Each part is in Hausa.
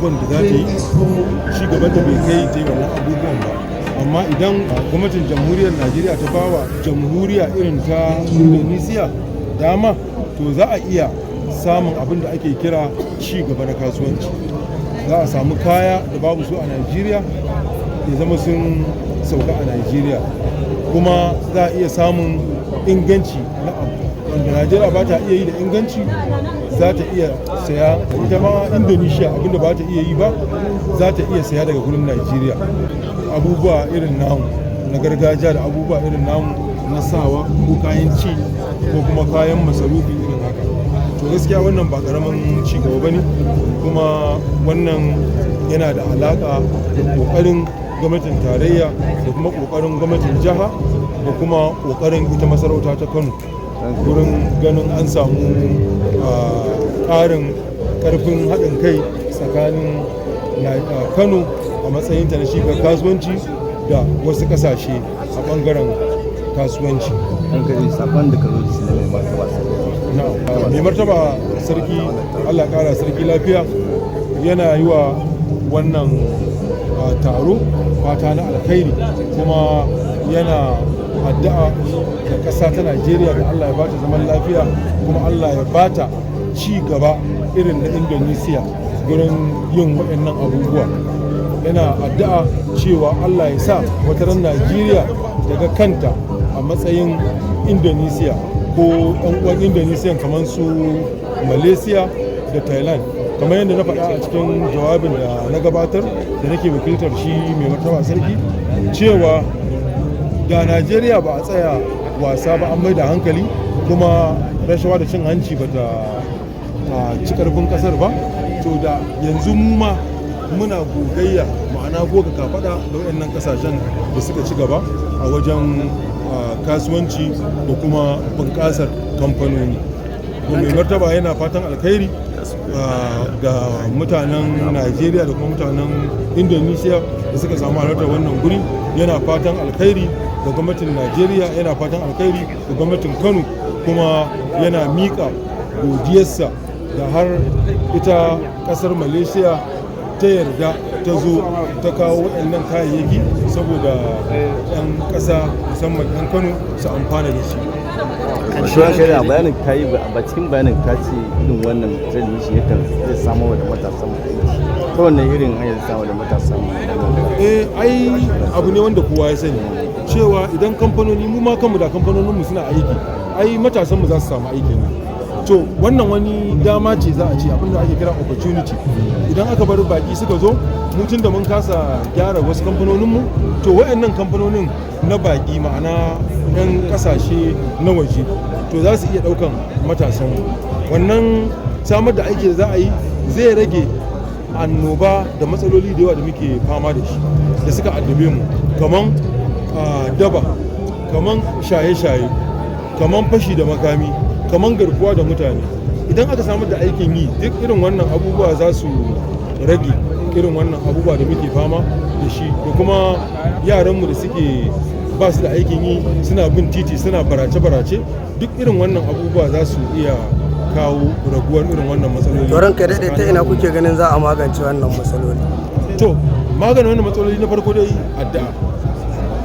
abubuwan da za ta yi, ci gaban da bai kai ta yi wannan abubuwan ba. Amma idan gwamnatin jamhuriyar Najeriya ta bawa jamhuriya irin ta Indonesia dama, to za a iya samun abin da ake kira ci gaba na kasuwanci. Za a samu kaya da babu su a Najeriya ya zama sun sauka a Najeriya, kuma za a iya samun inganci na abu wanda Najeriya ba ta iya yi da inganci, za ta iya saya. Ita ma Indonesia abinda ba ta iya yi ba, za ta iya saya daga gurin Najeriya, abubuwa irin namu na gargajiya da abubuwa irin namu na sawa ko kayan ci ko kuma kayan masarufi irin haka. To gaskiya wannan ba karamin ci gaba bane, kuma wannan yana da alaka da kokarin gwamnatin tarayya da kuma kokarin gwamnatin jiha da kuma kokarin ita masarauta ta Kano wurin ganin an samu ƙarin ƙarfin haɗin kai tsakanin Kano a matsayinta na shigar kasuwanci da wasu ƙasashe a ɓangaren kasuwanci. Mai martaba sarki, Allah ƙara sarki lafiya, yana yi wa wannan taro fata na alkhairi, kuma yana addu'a da ƙasa ta Najeriya da Allah ya bata zaman lafiya, kuma Allah ya bata ci gaba irin na Indonesia gurin yin waɗannan abubuwa. Yana addu'a cewa Allah ya sa wataran Najeriya daga kanta a matsayin Indonesia ko ɗan uwan Indonesia kamar su Malaysia da Thailand. Kamar yadda na faɗa a cikin jawabin da na gabatar da nake wakiltar shi mai martaba sarki, cewa da Najeriya ba a tsaya wasa ba, an mai da hankali, kuma rashawa da cin hanci ba ta ci karfin kasar ba, to da yanzu mu ma muna gogayya, ma'ana goga kafaɗa da waɗannan ƙasashen da suka ci gaba a wajen kasuwanci da kuma bunƙasar kamfanoni. Mai martaba yana fatan alkhairi ga mutanen Najeriya da kuma mutanen Indonesia da suka samu halartar wannan guri. Yana fatan alkhairi ga gwamnatin Najeriya, yana fatan alkhairi ga gwamnatin Kano, kuma yana miƙa godiyarsa da har ita ƙasar Malaysia ta yarda ta zo ta kawo waɗannan kayayyaki saboda 'yan ƙasa musamman 'yan Kano su amfana da shi. Ƙarshen shari'a bayanin ka yi ba cikin bayanin ka ce irin wannan zai shi yakan zai samar da matasan mu aiki ta wannan irin hanyar samar da matasan mu. Ai abu ne wanda kowa ya sani cewa idan kamfanoni, mu ma kanmu da kamfanoninmu suna aiki, ai matasan mu za su samu aiki ne. To wannan wani dama ce za a ce, abinda ake kira opportunity. Idan aka bar baki suka zo, mutum da mun kasa gyara wasu kamfanoninmu, to wayannan kamfanonin na baki, ma'ana 'yan kasashe na waje, to za su iya daukan matasan. Wannan samar da aiki da za a yi zai rage annoba da matsaloli da yawa da muke fama da shi da suka addabe mu, kaman daba, kaman shaye-shaye, kaman fashi da makami, kaman garkuwa da mutane. Idan aka samar da aikin yi, duk irin wannan abubuwa za su rage irin wannan abubuwa da muke fama da shi. Da kuma yaranmu da suke ba su da aikin yi, suna bin titi, suna barace-barace, duk irin wannan abubuwa za su iya kawo raguwar irin wannan matsaloli. To ranka daɗe, ta ina kuke ganin za a magance wannan matsaloli? To maganin wannan matsaloli, na farko dai addu'a,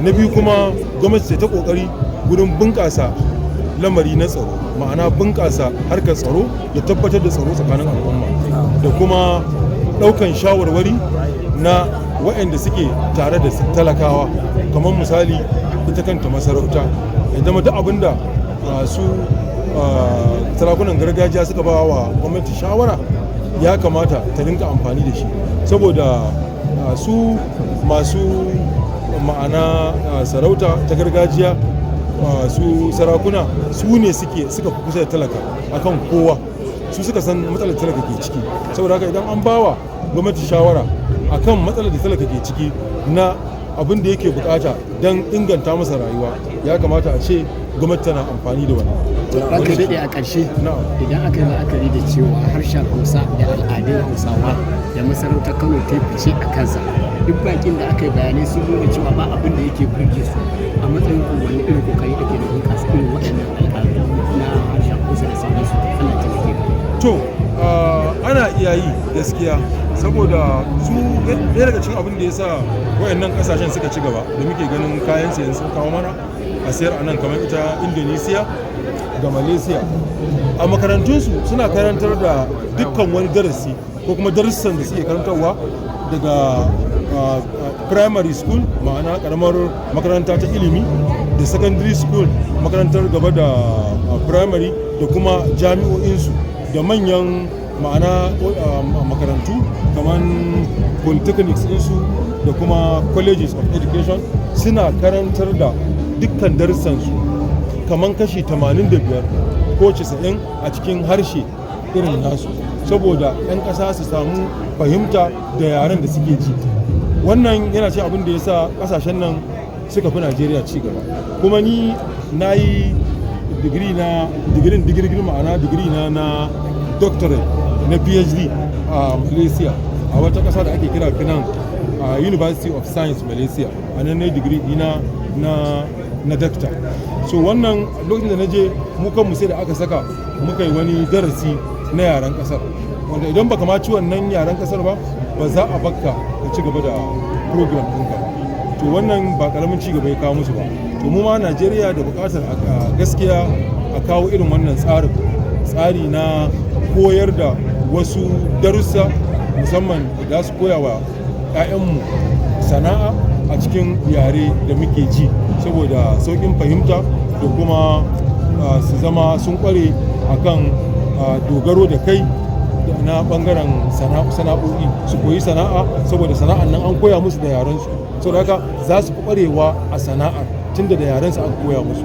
na biyu kuma gwamnati ta kokari gurin bunƙasa lamari na tsaro, ma'ana bunƙasa harkar tsaro da tabbatar da tsaro tsakanin al'umma, da kuma ɗaukan shawarwari na waɗanda suke tare da talakawa, kamar misali ita kanta masarauta, ya zama duk abin da su sarakunan gargajiya suka ba wa gwamnati shawara ya kamata ta rinka amfani da shi, saboda su masu ma'ana sarauta ta gargajiya, su sarakuna su ne suka fi kusa da talaka akan kowa, su suka san matsalar talaka ke ciki. Saboda haka idan an bawa gwamnati shawara akan matsalar da talaka ke ciki na abin da yake bukata don inganta masa rayuwa, ya kamata a ce gwamnati tana amfani da wannan. Ranka daɗe, a ƙarshe idan aka yi la'akari da cewa harshen Hausa da al'adun Hausawa da masarautar Kano ta fice a kansa, duk bakin da aka yi bayanai sun nuna cewa ba abin da yake burge su. A matsayin wani irin kokari ake da bunƙasa irin waɗannan al'adu na harshen Hausa da sauransu, ana taimake. To ana iya yi gaskiya, saboda su ɗaya daga cikin abin da ya sa wayannan kasashen suka ci gaba da muke ganin kayan sayan sun kawo mana a sayar a nan kamar ita Indonesia da Malaysia, a makarantunsu suna karantar da dukkan wani darasi ko kuma darussan da suke karantarwa daga primary school ma'ana karamar makaranta ta ilimi da secondary school makarantar gaba da primary da kuma jami'o'insu da manyan ma'ana makarantu kamar polytechnics ɗinsu da kuma colleges of education suna karantar da dukkan darussansu kamar kashi 85 ko 90 a cikin harshe irin nasu saboda 'yan ƙasa su samu fahimta da yaren da suke ji. Wannan yana ce abin da ya sa ƙasashen nan suka fi Najeriya ci gaba. Kuma ni na yi digiri ma'ana digiri na doctorate na PhD a Malaysia a wata ƙasa da ake kira Penang a University of Science Malaysia, a nan ne digiri dina na doctor. So wannan lokacin da na je mu kanmu sai da aka saka muka yi wani darasi na yaren ƙasar, wanda idan baka ma ci wannan yaren ƙasar ba za a bakka ka ci gaba da program ɗinka ba. To wannan ba ƙaramin ci gaba ya kawo musu ba. To mu ma Najeriya da buƙatar gaskiya a kawo irin wannan tsari na koyar da wasu darussa musamman da su koya wa 'ya'yanmu sana'a a cikin yare da muke ji saboda sauƙin fahimta da kuma su zama sun ƙware akan dogaro da kai na ɓangaren sana'o'i, su koyi sana'a saboda sana'an nan an koya musu da yarensu, saboda haka za su fi ƙwarewa a sana'ar tunda da yarensu an koya musu.